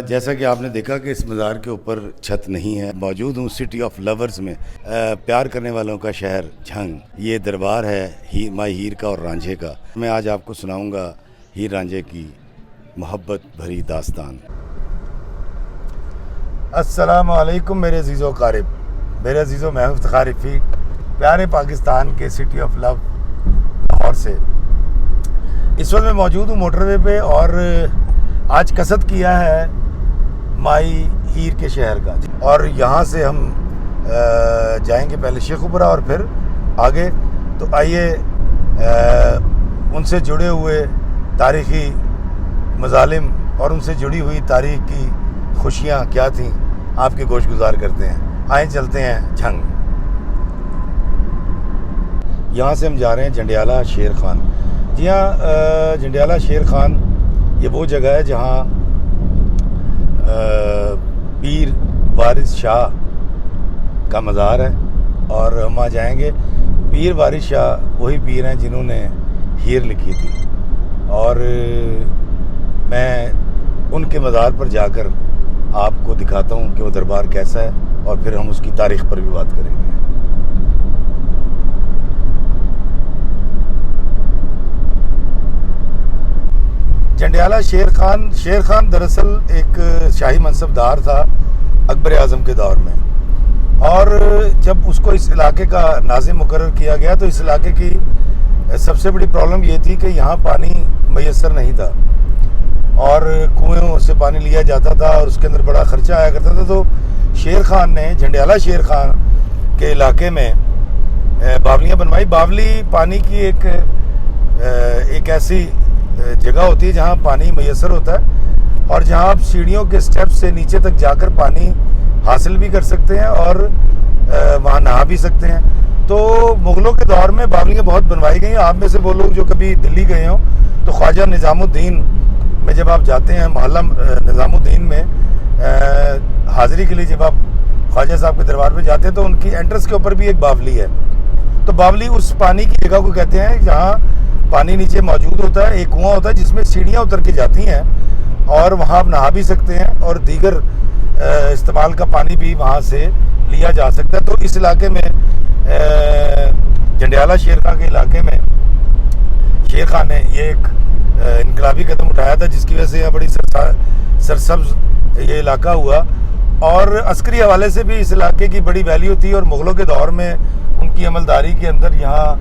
جیسا کہ آپ نے دیکھا کہ اس مزار کے اوپر چھت نہیں ہے. موجود ہوں سٹی آف لورز میں، پیار کرنے والوں کا شہر جھنگ. یہ دربار ہے مائی ہیر کا اور رانجھے کا. میں آج آپ کو سناؤں گا ہیر رانجھے کی محبت بھری داستان. السلام علیکم میرے عزیز و قارب، میرے عزیز و محب افتخار رفیق، پیارے پاکستان کے سٹی آف لو لاہور سے. اس وقت میں موجود ہوں موٹر وے پہ اور آج قصد کیا ہے مائی ہیر کے شہر کا، اور یہاں سے ہم جائیں گے پہلے شیخ اوپرا اور پھر آگے. تو آئیے ان سے جڑے ہوئے تاریخی مظالم اور ان سے جڑی ہوئی تاریخ کی خوشیاں کیا تھیں آپ کے گوش گزار کرتے ہیں. آئیں چلتے ہیں جھنگ. یہاں سے ہم جا رہے ہیں جنڈیالہ شیر خان. جی ہاں، جنڈیالہ شیر خان یہ وہ جگہ ہے جہاں پیر وارث شاہ کا مزار ہے، اور ہم وہاں جائیں گے. پیر وارث شاہ وہی پیر ہیں جنہوں نے ہیر لکھی تھی، اور میں ان کے مزار پر جا کر آپ کو دکھاتا ہوں کہ وہ دربار کیسا ہے، اور پھر ہم اس کی تاریخ پر بھی بات کریں گے. جنڈیالہ شیر خان دراصل ایک شاہی منصب دار تھا اکبر اعظم کے دور میں، اور جب اس کو اس علاقے کا ناظم مقرر کیا گیا تو اس علاقے کی سب سے بڑی پرابلم یہ تھی کہ یہاں پانی میسر نہیں تھا، اور کنویں سے پانی لیا جاتا تھا اور اس کے اندر بڑا خرچہ آیا کرتا تھا. تو شیر خان نے جنڈیالہ شیر خان کے علاقے میں باولیاں بنوائی. باولی پانی کی ایک ایسی جگہ ہوتی ہے جہاں پانی میسر ہوتا ہے، اور جہاں آپ سیڑھیوں کے سٹیپ سے نیچے تک جا کر پانی حاصل بھی کر سکتے ہیں اور وہاں نہا بھی سکتے ہیں. تو مغلوں کے دور میں باولیاں بہت بنوائی گئی ہیں. آپ میں سے وہ لوگ جو کبھی دلی گئے ہوں تو خواجہ نظام الدین میں جب آپ جاتے ہیں، محلہ نظام الدین میں حاضری کے لیے جب آپ خواجہ صاحب کے دربار پہ جاتے ہیں تو ان کی انٹرنس کے اوپر بھی ایک باولی ہے. تو باولی اس پانی کی جگہ کو کہتے ہیں جہاں پانی نیچے موجود ہوتا ہے. ایک کنواں ہوتا ہے جس میں سیڑھیاں اتر کے جاتی ہیں، اور وہاں آپ نہا بھی سکتے ہیں اور دیگر استعمال کا پانی بھی وہاں سے لیا جا سکتا ہے. تو اس علاقے میں جنڈیالہ شیر خان کے علاقے میں شیر خان نے یہ ایک انقلابی قدم اٹھایا تھا، جس کی وجہ سے یہاں بڑی سرسبز یہ علاقہ ہوا، اور عسکری حوالے سے بھی اس علاقے کی بڑی ویلیو تھی. اور مغلوں کے دور میں ان کی عملداری کے اندر یہاں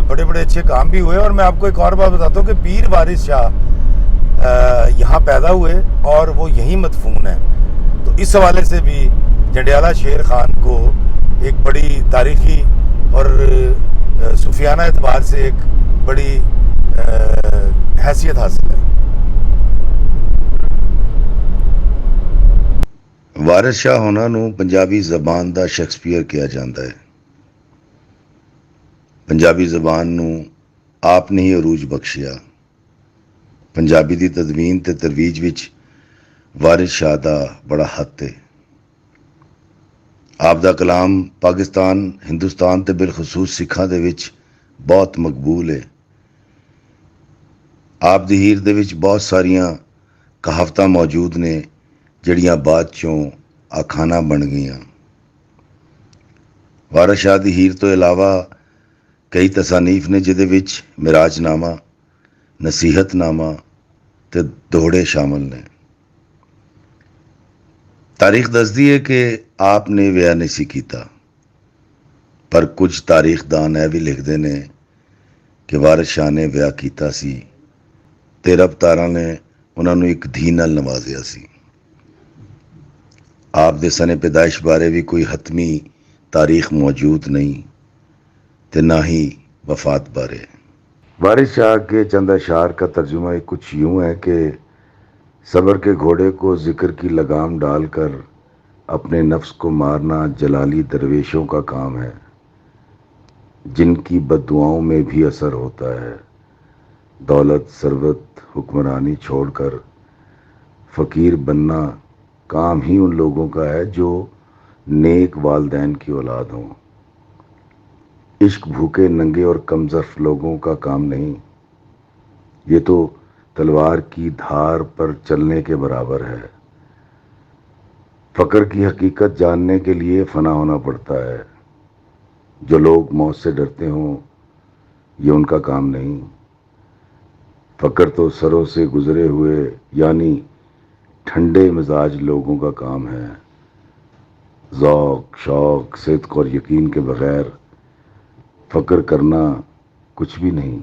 بڑے بڑے اچھے کام بھی ہوئے. اور میں آپ کو ایک اور بات بتاتا ہوں کہ پیر وارث شاہ یہاں پیدا ہوئے اور وہ یہیں مدفون ہیں. تو اس حوالے سے بھی جنڈیالہ شیر خان کو ایک بڑی تاریخی اور صوفیانہ اعتبار سے ایک بڑی حیثیت حاصل ہے. وارث شاہ ہونا نو پنجابی زبان دا شیکسپیئر کیا جاندہ ہے. پنجابی زبان نو آپ نے ہی عروج بخشیا. پنجابی دی تدوین تے ترویج وچ وارث شاہ دا بڑا ہاتھ ہے. آپ دا کلام پاکستان، ہندوستان تے بالخصوص سکھاں دے وچ بہت مقبول ہے. آپ دی ہیر دے وچ بہت ساریاں کہاوتاں موجود نے جڑیاں بعد چوں آکھانا بن گئیاں. وارث شاہ دی ہیر تو علاوہ کئی تصانیف نے جدے وچ معراج نامہ، نصیحت نامہ تے دوڑے شامل نے. تاریخ دسدی ہے کہ آپ نے ویاہ نہیں سی کیتا، پر کچھ تاریخ دان اے بھی لکھدے نے کہ وارث شاہ نے ویاہ کیتا سی تے رب تاراں نے انہاں نوں ایک دھی نال نوازیا سی. آپ دے سنے پیدائش بارے بھی کوئی حتمی تاریخ موجود نہیں تے نہ ہی وفات بارے. وارث شاہ کے چند اشعار کا ترجمہ کچھ یوں ہے کہ صبر کے گھوڑے کو ذکر کی لگام ڈال کر اپنے نفس کو مارنا جلالی درویشوں کا کام ہے، جن کی بد دعاؤں میں بھی اثر ہوتا ہے. دولت، ثروت، حکمرانی چھوڑ کر فقیر بننا کام ہی ان لوگوں کا ہے جو نیک والدین کی اولاد ہوں. عشق بھوکے ننگے اور کم ظرف لوگوں کا کام نہیں. یہ تو تلوار کی دھار پر چلنے کے برابر ہے۔ فقر کی حقیقت جاننے کے لیے فنا ہونا پڑتا ہے۔ جو لوگ موت سے ڈرتے ہوں یہ ان کا کام نہیں۔ فقر تو سروں سے گزرے ہوئے یعنی ٹھنڈے مزاج لوگوں کا کام ہے۔ ذوق، شوق، صدق اور یقین کے بغیر فقر کرنا کچھ بھی نہیں۔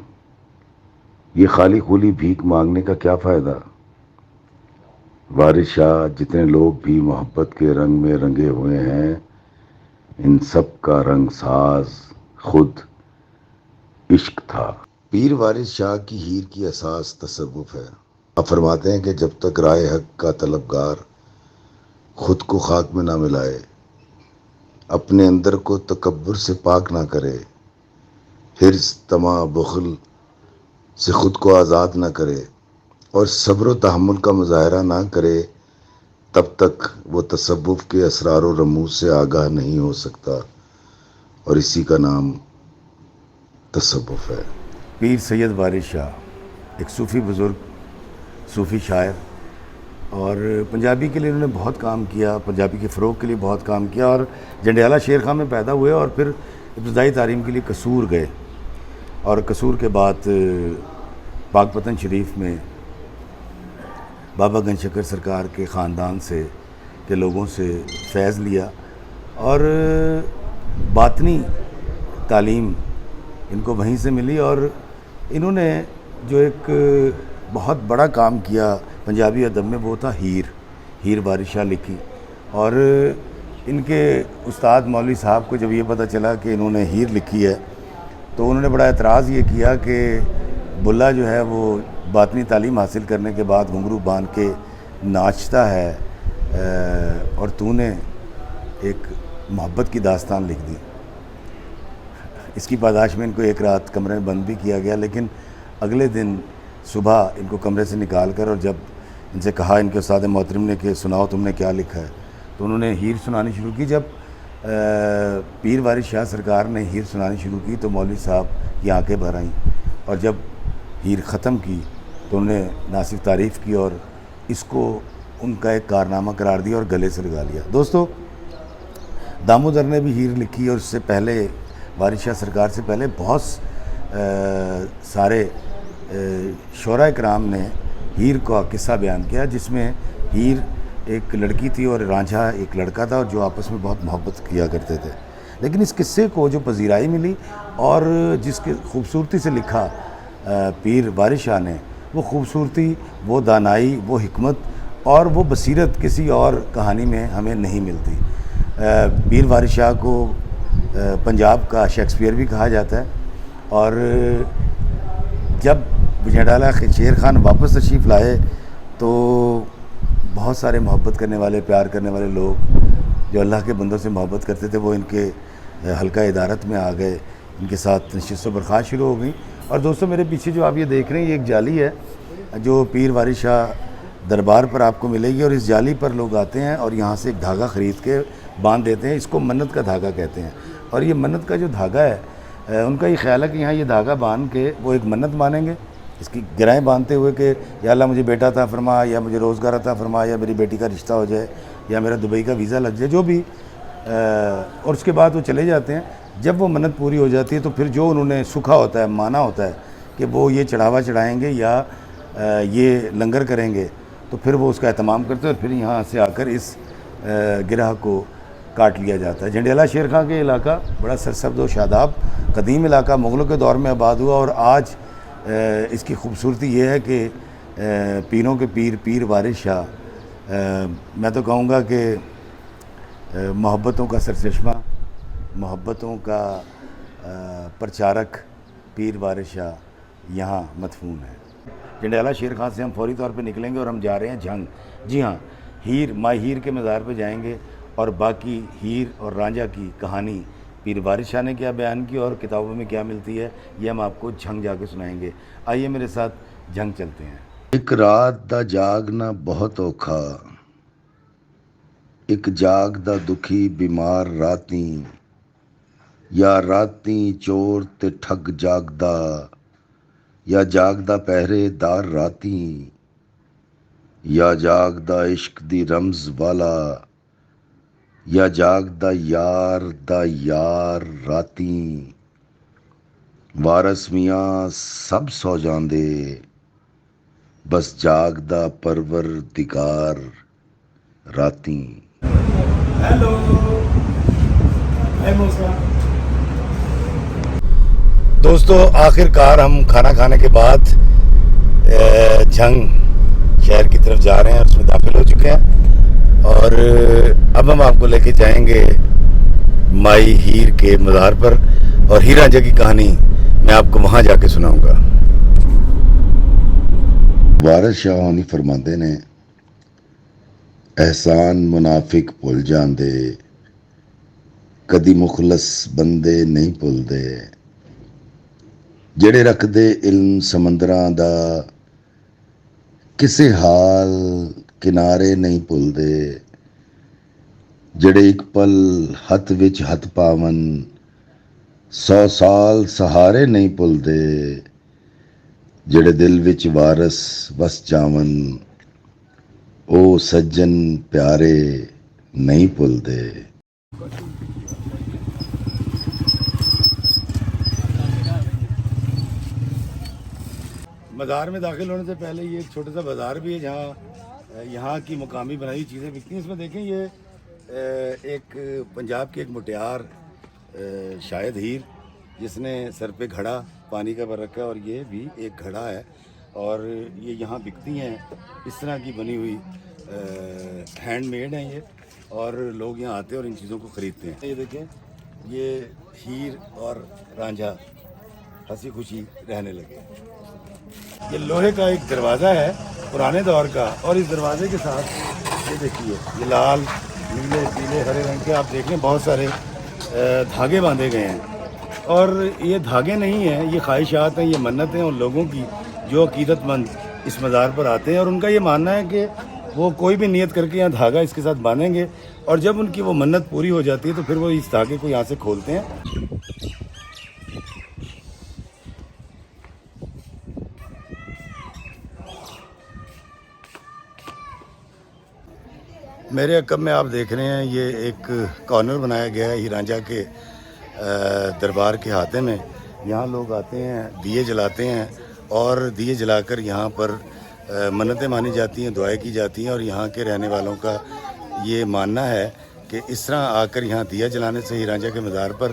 یہ خالی خولی بھیک مانگنے کا کیا فائدہ؟ وارث شاہ جتنے لوگ بھی محبت کے رنگ میں رنگے ہوئے ہیں، ان سب کا رنگ ساز خود عشق تھا۔ پیر وارث شاہ کی ہیر کی اساس تصوف ہے۔ آپ فرماتے ہیں کہ جب تک رائے حق کا طلبگار خود کو خاک میں نہ ملائے، اپنے اندر کو تکبر سے پاک نہ کرے، حرص، طمع، بخل سے خود کو آزاد نہ کرے اور صبر و تحمل کا مظاہرہ نہ کرے، تب تک وہ تصوف کے اسرار و رموز سے آگاہ نہیں ہو سکتا، اور اسی کا نام تصوف ہے۔ پیر سید وارث شاہ ایک صوفی بزرگ، صوفی شاعر، اور پنجابی کے لیے انہوں نے بہت کام کیا، پنجابی کے فروغ کے لیے بہت کام کیا، اور جنڈیالہ شیر خان میں پیدا ہوئے اور پھر ابتدائی تعلیم کے لیے قصور گئے، اور قصور کے بعد پاک پتن شریف میں بابا گنج شکر سرکار کے خاندان سے کے لوگوں سے فیض لیا، اور باطنی تعلیم ان کو وہیں سے ملی، اور انہوں نے جو ایک بہت بڑا کام کیا پنجابی ادب میں وہ تھا ہیر وارث شاہ لکھی، اور ان کے استاد مولوی صاحب کو جب یہ پتہ چلا کہ انہوں نے ہیر لکھی ہے تو انہوں نے بڑا اعتراض یہ کیا کہ بلا جو ہے وہ باطنی تعلیم حاصل کرنے کے بعد گھنگرو باندھ کے ناچتا ہے، اور تو نے ایک محبت کی داستان لکھ دی۔ اس کی پاداش میں ان کو ایک رات کمرے میں بند بھی کیا گیا، لیکن اگلے دن صبح ان کو کمرے سے نکال کر، اور جب ان سے کہا ان کے استاد محترم نے کہ سناؤ تم نے کیا لکھا ہے، تو انہوں نے ہیر سنانی شروع کی۔ جب پیر وارث شاہ سرکار نے ہیر سنانی شروع کی تو مولوی صاحب کی آنکھیں بھر آئیں، اور جب ہیر ختم کی تو انہوں نے نہ صرف تعریف کی اور اس کو ان کا ایک کارنامہ قرار دیا اور گلے سے لگا لیا۔ دوستو، دامودر نے بھی ہیر لکھی، اور اس سے پہلے وارث شاہ سرکار سے پہلے بہت سارے شعراء کرام نے ہیر کا قصہ بیان کیا، جس میں ہیر ایک لڑکی تھی اور رانجھا ایک لڑکا تھا، اور جو آپس میں بہت محبت کیا کرتے تھے۔ لیکن اس قصے کو جو پذیرائی ملی اور جس کی خوبصورتی سے لکھا پیر وارث شاہ نے، وہ خوبصورتی، وہ دانائی، وہ حکمت اور وہ بصیرت کسی اور کہانی میں ہمیں نہیں ملتی۔ پیر وارث شاہ کو پنجاب کا شیکسپیئر بھی کہا جاتا ہے، اور جب جنڈیالہ شیر خان واپس تشریف لائے تو بہت سارے محبت کرنے والے، پیار کرنے والے لوگ جو اللہ کے بندوں سے محبت کرتے تھے وہ ان کے حلقہ ادارت میں آ گئے، ان کے ساتھ نشست و برخاست شروع ہو گئی۔ اور دوستو، میرے پیچھے جو آپ یہ دیکھ رہے ہیں یہ ایک جالی ہے جو پیر وارث شاہ دربار پر آپ کو ملے گی، اور اس جالی پر لوگ آتے ہیں اور یہاں سے ایک دھاگا خرید کے باندھ دیتے ہیں۔ اس کو منت کا دھاگا کہتے ہیں، اور یہ منت کا جو دھاگا ہے ان کا یہ خیال ہے کہ یہاں یہ دھاگا باندھ کے وہ ایک منت مانیں گے، اس کی گرہیں باندھتے ہوئے کہ یا اللہ مجھے بیٹا عطا فرما، یا مجھے روزگار عطا فرما، یا میری بیٹی کا رشتہ ہو جائے، یا میرا دبئی کا ویزا لگ جائے، جو بھی، اور اس کے بعد وہ چلے جاتے ہیں۔ جب وہ منت پوری ہو جاتی ہے تو پھر جو انہوں نے سکھا ہوتا ہے، مانا ہوتا ہے کہ وہ یہ چڑھاوا چڑھائیں گے یا یہ لنگر کریں گے، تو پھر وہ اس کا اہتمام کرتے ہیں، اور پھر یہاں سے آ کر اس گرہ کو کاٹ لیا جاتا ہے۔ جنڈیالہ شیر خان کے علاقہ بڑا سرسبز و شاداب قدیم علاقہ، مغلوں کے دور میں آباد ہوا، اور آج اس کی خوبصورتی یہ ہے کہ پیروں کے پیر پیر وارث شاہ، میں تو کہوں گا کہ محبتوں کا سرچشمہ، محبتوں کا پرچارک پیر وارث شاہ یہاں مدفون ہے۔ جنڈیالہ شیر خان سے ہم فوری طور پہ نکلیں گے اور ہم جا رہے ہیں جھنگ۔ جی ہاں، مائی ہیر کے مزار پہ جائیں گے، اور باقی ہیر اور رانجھا کی کہانی پیر وارث شاہ نے کیا بیان کی اور کتابوں میں کیا ملتی ہے، یہ ہم آپ کو جھنگ جا کے سنائیں گے۔ آئیے میرے ساتھ جھنگ چلتے ہیں۔ ایک رات دا جاگنا بہت اوکھا، ایک جاگ دا دکھی بیمار راتیں، یا راتیں چور تے ٹھگ جاگدا، یا جاگدا پہرے دار راتی، یا جاگدا عشق دی رمز والا، یا جاگدا یار دا یار راتی، وارس میاں سب سو جاندے، بس جاگدا پروردگار راتی۔ ہیلو، دوستو آخر کار ہم کھانا کھانے کے بعد جھنگ شہر کی طرف جا رہے ہیں، اس میں داخل ہو چکے ہیں، اور اب ہم آپ کو لے کے جائیں گے مائی ہیر کے مزار پر، اور ہیر رانجھا کی کہانی میں آپ کو وہاں جا کے سناؤں گا۔ وارث شاہ ہونی فرماندے نے، احسان منافق بھول جاندے، کدی مخلص بندے نہیں بھولدے، جڑے رکھ دے علم سمندراں دا، کسے حال کنارے نہیں بھولدے، جڑے ایک پل ہتھ وچ ہتھ پاون، 100 سال سہارے نہیں بھولدے، جڑے دل وچ وارث وس جاون، او سجن پیارے نہیں بھولدے۔ مزار میں داخل ہونے سے پہلے یہ ایک چھوٹا سا بازار بھی ہے جہاں یہاں کی مقامی بنائی چیزیں بکتی ہیں۔ اس میں دیکھیں یہ ایک پنجاب کی ایک مٹیار شاید ہیر، جس نے سر پہ گھڑا پانی کا بھر رکھا ہے، اور یہ بھی ایک گھڑا ہے، اور یہ یہاں بکتی ہیں اس طرح کی بنی ہوئی، ہینڈ میڈ ہیں یہ، اور لوگ یہاں آتے ہیں اور ان چیزوں کو خریدتے ہیں۔ یہ دیکھیں، یہ ہیر اور رانجھا ہنسی خوشی رہنے لگے۔ یہ لوہے کا ایک دروازہ ہے پرانے دور کا، اور اس دروازے کے ساتھ یہ دیکھیے، یہ لال نیلے پیلے ہرے رنگ کے آپ دیکھیں بہت سارے دھاگے باندھے گئے ہیں، اور یہ دھاگے نہیں ہیں، یہ خواہشات ہیں، یہ منتیں ہیں ان لوگوں کی جو عقیدت مند اس مزار پر آتے ہیں، اور ان کا یہ ماننا ہے کہ وہ کوئی بھی نیت کر کے یہاں دھاگا اس کے ساتھ باندھیں گے، اور جب ان کی وہ منت پوری ہو جاتی ہے تو پھر وہ اس دھاگے کو یہاں سے کھولتے ہیں۔ میرے عقب میں آپ دیکھ رہے ہیں یہ ایک کارنر بنایا گیا ہے ہیر رانجھا کے دربار کے احاطے میں۔ یہاں لوگ آتے ہیں، دیے جلاتے ہیں، اور دیے جلا کر یہاں پر منتیں مانی جاتی ہیں، دعائیں کی جاتی ہیں، اور یہاں کے رہنے والوں کا یہ ماننا ہے کہ اس طرح آ کر یہاں دیا جلانے سے ہیر رانجھا کے مزار پر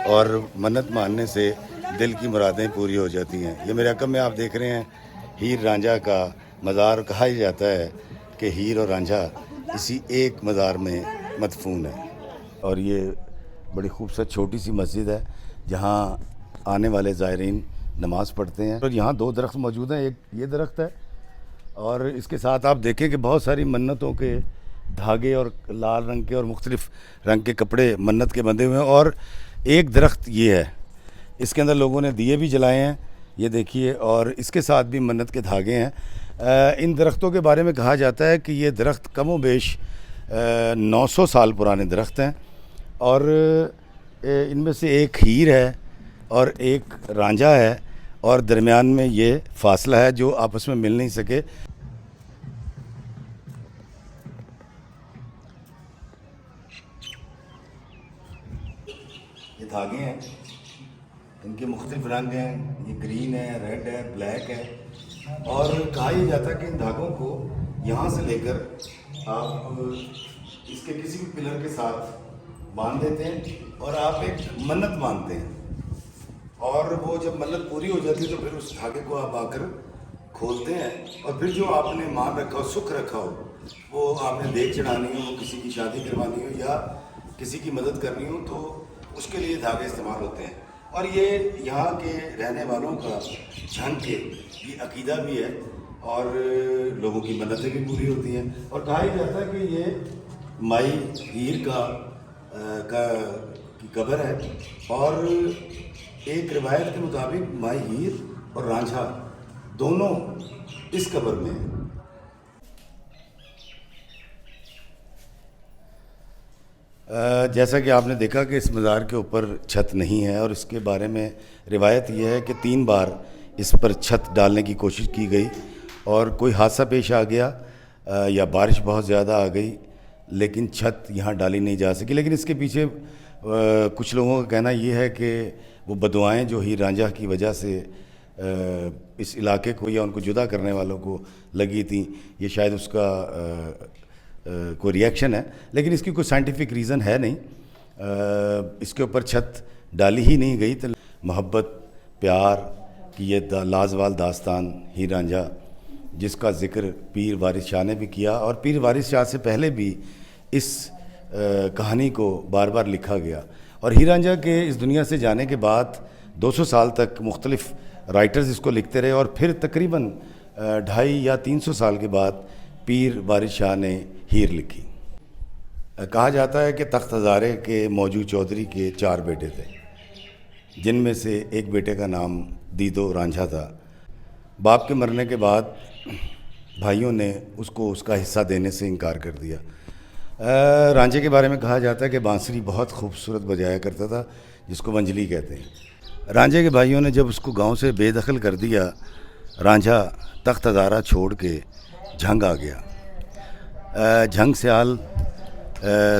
اور منت ماننے سے دل کی مرادیں پوری ہو جاتی ہیں۔ یہ میرے عقب میں آپ دیکھ رہے ہیں ہیر رانجھا کا مزار، کہا ہی جاتا ہے کہ ہیر اور رانجھا اسی ایک مزار میں مدفون ہے، اور یہ بڑی خوبصورت چھوٹی سی مسجد ہے جہاں آنے والے زائرین نماز پڑھتے ہیں۔ اور یہاں 2 درخت موجود ہیں، ایک یہ درخت ہے، اور اس کے ساتھ آپ دیکھیں کہ بہت ساری منتوں کے دھاگے اور لال رنگ کے اور مختلف رنگ کے کپڑے منت کے بندھے ہوئے ہیں، اور ایک درخت یہ ہے، اس کے اندر لوگوں نے دیے بھی جلائے ہیں، یہ دیکھیے، اور اس کے ساتھ بھی منت کے دھاگے ہیں۔ ان درختوں کے بارے میں کہا جاتا ہے کہ یہ درخت کم و بیش 900 سال پرانے درخت ہیں، اور ان میں سے ایک ہیر ہے اور ایک رانجھا ہے، اور درمیان میں یہ فاصلہ ہے جو آپس میں مل نہیں سکے۔ یہ دھاگے ہیں، ان کے مختلف رنگ ہیں، یہ گرین ہے، ریڈ ہے، بلیک ہے، اور کہا یہ جاتا ہے کہ ان دھاگوں کو یہاں سے لے کر آپ اس کے کسی بھی پلر کے ساتھ باندھ دیتے ہیں، اور آپ ایک منت مانتے ہیں، اور وہ جب منت پوری ہو جاتی ہے تو پھر اس دھاگے کو آپ آ کر کھولتے ہیں، اور پھر جو آپ نے مان رکھا ہو، سکھ رکھا ہو، وہ آپ نے دیگ چڑھانی ہو، وہ کسی کی شادی کروانی ہو یا کسی کی مدد کرنی ہو، تو اس کے لیے دھاگے استعمال ہوتے ہیں۔ اور یہ یہاں کے رہنے والوں کا جھنگ کے یہ عقیدہ بھی ہے، اور لوگوں کی منتیں بھی پوری ہوتی ہیں، اور کہا ہی جاتا ہے کہ یہ مائی ہیر کی قبر ہے، اور ایک روایت کے مطابق مائی ہیر اور رانجھا دونوں اس قبر میں ہیں۔ جیسا کہ آپ نے دیکھا کہ اس مزار کے اوپر چھت نہیں ہے، اور اس کے بارے میں روایت یہ ہے کہ 3 بار اس پر چھت ڈالنے کی کوشش کی گئی اور کوئی حادثہ پیش آ گیا یا بارش بہت زیادہ آ گئی لیکن چھت یہاں ڈالی نہیں جا سکی. لیکن اس کے پیچھے کچھ لوگوں کا کہنا یہ ہے کہ وہ بددعائیں جو ہیر رانجھا کی وجہ سے اس علاقے کو یا ان کو جدا کرنے والوں کو لگی تھیں, یہ شاید اس کا کوئی ری ایکشن ہے, لیکن اس کی کوئی سائنٹیفک ریزن ہے نہیں. اس کے اوپر چھت ڈالی ہی نہیں گئی. تو محبت پیار کی یہ لازوال داستان ہیر رانجھا جس کا ذکر پیر وارث شاہ نے بھی کیا, اور پیر وارث شاہ سے پہلے بھی اس کہانی کو بار بار لکھا گیا. اور ہیر رانجھا کے اس دنیا سے جانے کے بعد 200 سال تک مختلف رائٹرز اس کو لکھتے رہے, اور پھر تقریباً 250 یا 300 سال کے بعد پیر وارث شاہ نے ہیر لکھی. کہا جاتا ہے کہ تخت ہزارے کے موجو چودھری کے 4 بیٹے تھے, جن میں سے ایک بیٹے کا نام دیدو رانجھا تھا. باپ کے مرنے کے بعد بھائیوں نے اس کو اس کا حصہ دینے سے انکار کر دیا. رانجھے کے بارے میں کہا جاتا ہے کہ بانسری بہت خوبصورت بجایا کرتا تھا, جس کو ونجلی کہتے ہیں. رانجھے کے بھائیوں نے جب اس کو گاؤں سے بے دخل کر دیا, رانجھا تخت ہزارہ چھوڑ کے جھنگ آ گیا. جھنگ سیال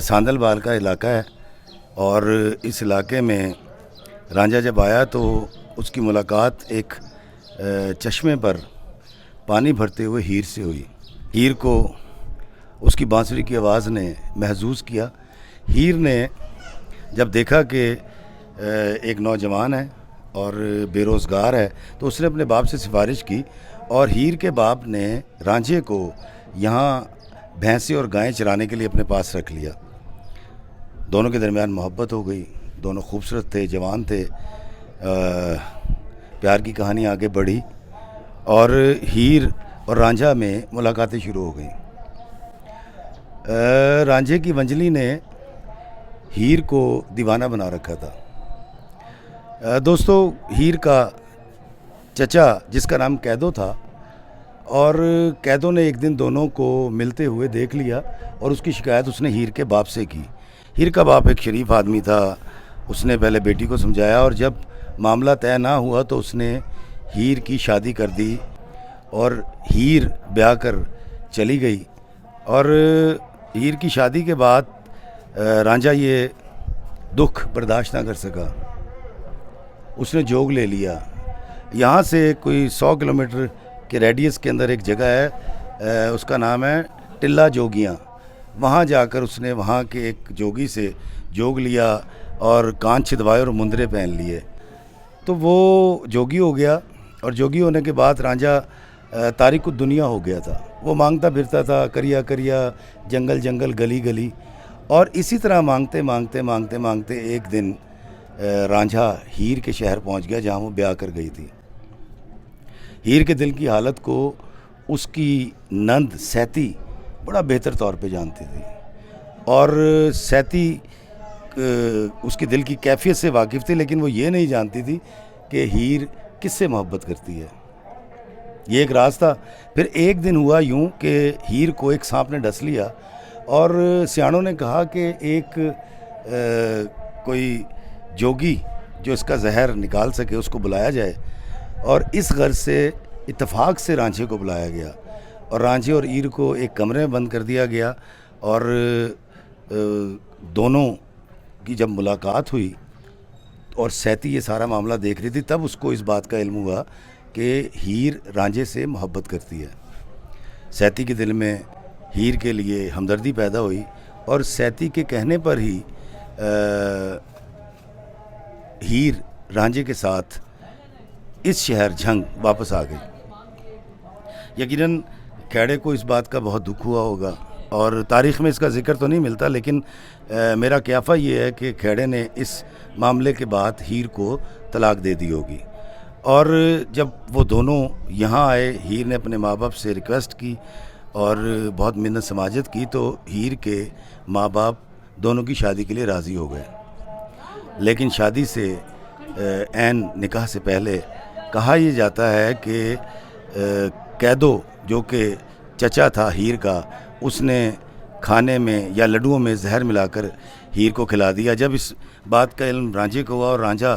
ساندل بال کا علاقہ ہے, اور اس علاقے میں رانجھا جب آیا تو اس کی ملاقات ایک چشمے پر پانی بھرتے ہوئے ہیر سے ہوئی. ہیر کو اس کی بانسری کی آواز نے محظوظ کیا. ہیر نے جب دیکھا کہ ایک نوجوان ہے اور بے روزگار ہے تو اس نے اپنے باپ سے سفارش کی, اور ہیر کے باپ نے رانجھے کو یہاں بھینسیں اور گائیں چرانے کے لیے اپنے پاس رکھ لیا. دونوں کے درمیان محبت ہو گئی. دونوں خوبصورت تھے, جوان تھے. پیار کی کہانی آگے بڑھی اور ہیر اور رانجھا میں ملاقاتیں شروع ہو گئیں. رانجھے کی ونجلی نے ہیر کو دیوانہ بنا رکھا تھا. دوستو, ہیر کا چچا جس کا نام قیدو تھا, اور قیدو نے ایک دن دونوں کو ملتے ہوئے دیکھ لیا اور اس کی شکایت اس نے ہیر کے باپ سے کی. ہیر کا باپ ایک شریف آدمی تھا. اس نے پہلے بیٹی کو سمجھایا, اور جب معاملہ طے نہ ہوا تو اس نے ہیر کی شادی کر دی, اور ہیر بیاہ کر چلی گئی. اور ہیر کی شادی کے بعد رانجھا یہ دکھ برداشت نہ کر سکا. اس نے جوگ لے لیا. یہاں سے کوئی 100 کلومیٹر کے ریڈیس کے اندر ایک جگہ ہے, اس کا نام ہے ٹلہ جوگیاں. وہاں جا کر اس نے وہاں کے ایک جوگی سے جوگ لیا اور کان چھدوائے اور مندرے پہن لیے. تو وہ جوگی ہو گیا, اور جوگی ہونے کے بعد رانجھا تارک الدنیا ہو گیا تھا. وہ مانگتا پھرتا تھا, کریا کریا, جنگل جنگل, گلی گلی, اور اسی طرح مانگتے مانگتے مانگتے مانگتے ایک دن رانجھا ہیر کے شہر پہنچ گیا جہاں وہ بیاہ کر گئی تھی. ہیر کے دل کی حالت کو اس کی نند سیتی بڑا بہتر طور پہ جانتی تھی, اور سیتی اس کی دل کی کیفیت سے واقف تھی, لیکن وہ یہ نہیں جانتی تھی کہ ہیر کس سے محبت کرتی ہے. یہ ایک راز تھا. پھر ایک دن ہوا یوں کہ ہیر کو ایک سانپ نے ڈس لیا, اور سیاڑوں نے کہا کہ ایک کوئی جوگی جو اس کا زہر نکال سکے اس کو بلایا جائے. اور اس غرض سے اتفاق سے رانجھے کو بلایا گیا, اور رانجھے اور ہیر کو ایک کمرے میں بند کر دیا گیا. اور دونوں کی جب ملاقات ہوئی اور سیتی یہ سارا معاملہ دیکھ رہی تھی, تب اس کو اس بات کا علم ہوا کہ ہیر رانجھے سے محبت کرتی ہے. سیتی کے دل میں ہیر کے لیے ہمدردی پیدا ہوئی, اور سیتی کے کہنے پر ہی ہیر رانجھے کے ساتھ اس شہر جھنگ واپس آ گئی. یقیناً کھیڑے کو اس بات کا بہت دکھ ہوا ہوگا, اور تاریخ میں اس کا ذکر تو نہیں ملتا, لیکن میرا قیافہ یہ ہے کہ کھیڑے نے اس معاملے کے بعد ہیر کو طلاق دے دی ہوگی. اور جب وہ دونوں یہاں آئے, ہیر نے اپنے ماں باپ سے ریکویسٹ کی اور بہت منت سماجت کی, تو ہیر کے ماں باپ دونوں کی شادی کے لیے راضی ہو گئے. لیکن شادی سے عین نکاح سے پہلے کہا یہ جاتا ہے کہ قیدو جو کہ چچا تھا ہیر کا, اس نے کھانے میں یا لڈوؤں میں زہر ملا کر ہیر کو کھلا دیا. جب اس بات کا علم رانجھے کو ہوا اور رانجھا